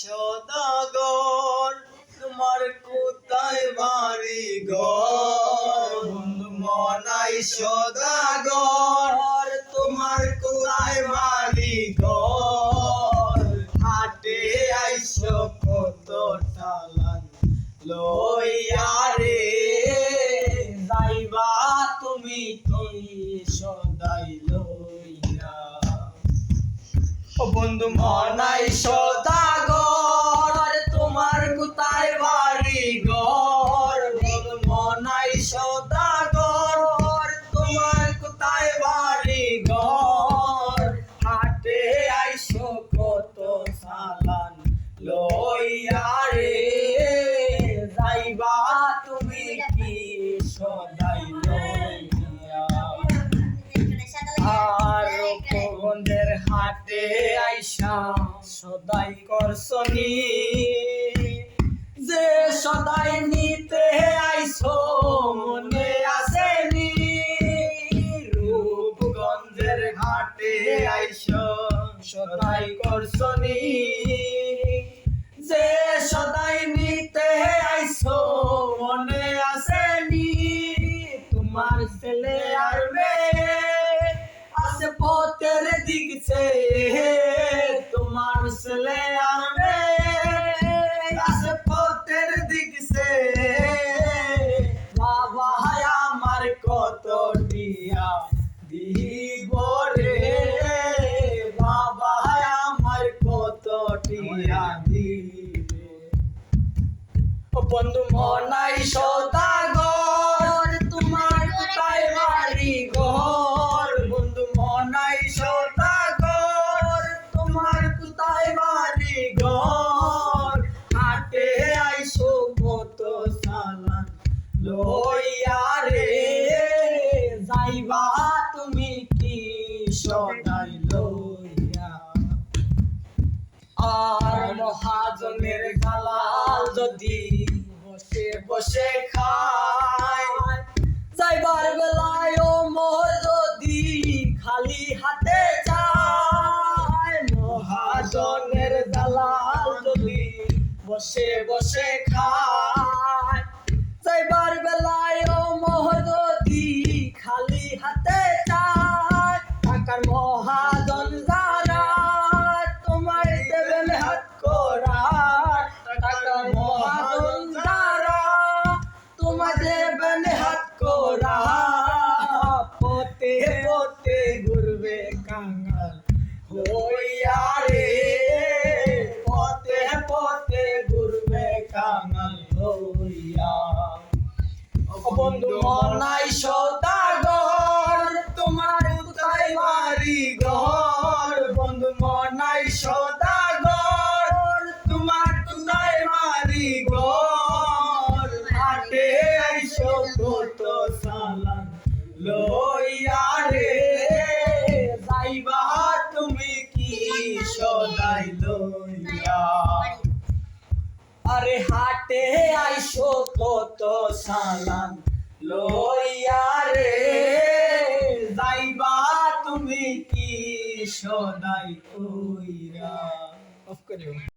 সদাগর তোমার কোথায় বাড়ি ঘর? বন্ধু মনাই সদাগর তোমার কোথায় বাড়ি ঘর? হাটে আইসো কত টালান লইয়া রে, যাইবা তুমি কি সদাই লইয়া? ও বন্ধু মনাই সদাগর তোমার কোথায় বাড়ি ঘর? বন্ধু মনাই সদাগর তোমার কোথায় বাড়ি ঘর? হাটে আইসো কত সালান লইয়া রে, যাইবা তুমি কি সদাই লইয়া? আর কোনের হাটে আইসা সদাই করছনি, যে সদাই নিতে আইসো মনে আসেনি? রূপগঞ্জের ঘাটে আইসো সদাই করছনি, যে সদাই নিতে আইসো মনে আসেনি? তোমার ছেলে আর মেয়ে আছে পথের দিকছে, তোমার ছেলে আর মেয়ে আছে পথের দিকছে। বাবা আমার কত টিয়া দিব রে, বাবা আমার কত টিয়া দিবে? ও বন্ধু মনাই সদাগর তোমার কোথায় বাড়ি ঘর? বন্ধু মনাই সদাগর তোমার কোথায় বাড়ি ঘর? হাটে আইসো কত সালান লইয়া রে, যাইবা তুমি কি সদাই লইয়া? আর মহাজনের দালাল যদি বসে বসে খায়, যাইবার বেলায় ও মোর যদি খালি হাতে যায়। মহাজনের দালাল যদি বসে বসে খায়, যাইবার বেলায় ও মোর যদি খালি হাতে যায়। টাকার মহাজন যারা তোমায় দেবেন হাত করা, টাকার মহাজন যারা তোমায় দেবেন হাত করা। পথে পথে ঘুরবে কাঙ্গাল হইয়া রে, পথে পথে ঘুরবে কাঙ্গাল হইয়া। ও বন্ধু মনাই সদাগর তোমার কোথায় বাড়ি ঘর? বন্ধু মনাই সদাগর তোমার কোথায় বাড়ি ঘর? হাটে আইসো কত সালান লইয়া রে, যাইবা তুমি কি সদাই লইয়া? আরে হাটে আইসো কত সালান লইয়া রে, যাইবা তুমি কি সদাই লইয়া? অফ করিও।